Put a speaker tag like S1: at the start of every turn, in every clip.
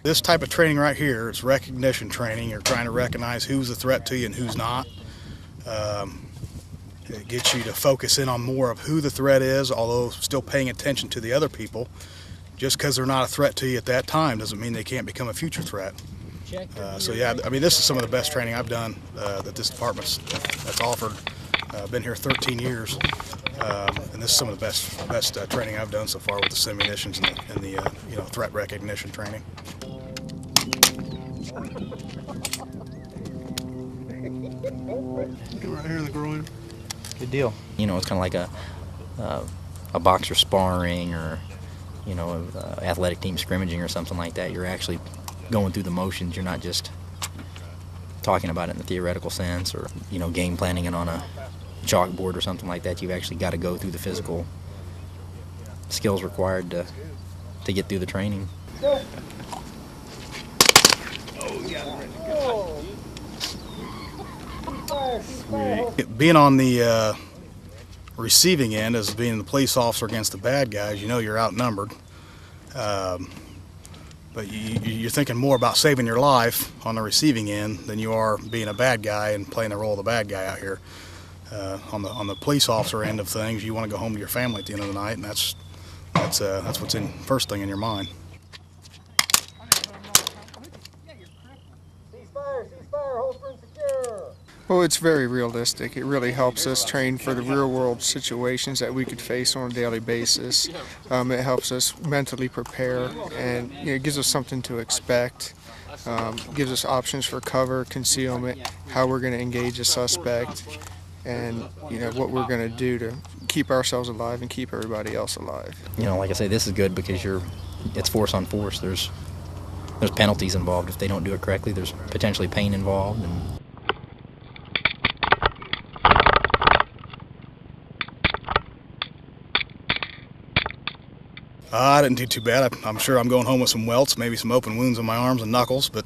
S1: This type of training right here is recognition training. You're trying to recognize who's a threat to you and who's not. It gets you to focus in on more of who the threat is, although still paying attention to the other people. Just because they're not a threat to you at that time doesn't mean they can't become a future threat. So yeah, I mean, this is some of the best training I've done that this department's that's offered. I've been here 13 years, and this is some of the best training I've done so far with the simunitions and the threat recognition training.
S2: Right here in the groin.
S3: Good deal. It's kind of like a boxer sparring or athletic team scrimmaging or something like that. You're actually going through the motions. You're not just talking about it in the theoretical sense or game planning it on a chalkboard or something like that. You've actually got to go through the physical skills required to get through the training.
S1: Being on the receiving end as being the police officer against the bad guys, you're outnumbered. But you're thinking more about saving your life on the receiving end than you are being a bad guy and playing the role of the bad guy out here. On the police officer end of things, you want to go home to your family at the end of the night, and that's what's first thing in your mind.
S2: Well, it's very realistic. It really helps us train for the real-world situations that we could face on a daily basis. It helps us mentally prepare, and it gives us something to expect. Gives us options for cover, concealment, how we're going to engage a suspect, and what we're going to do to keep ourselves alive and keep everybody else alive.
S3: Like I say, this is good because it's force on force. There's penalties involved if they don't do it correctly. There's potentially pain involved.
S1: I didn't do too bad. I'm sure I'm going home with some welts, maybe some open wounds on my arms and knuckles, but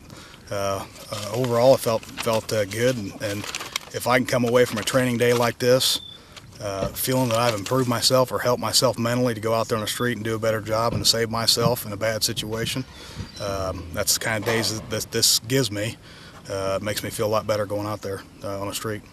S1: overall it felt good. And if I can come away from a training day like this feeling that I've improved myself or helped myself mentally to go out there on the street and do a better job and to save myself in a bad situation, that's the kind of days that this gives me. It makes me feel a lot better going out there on the street.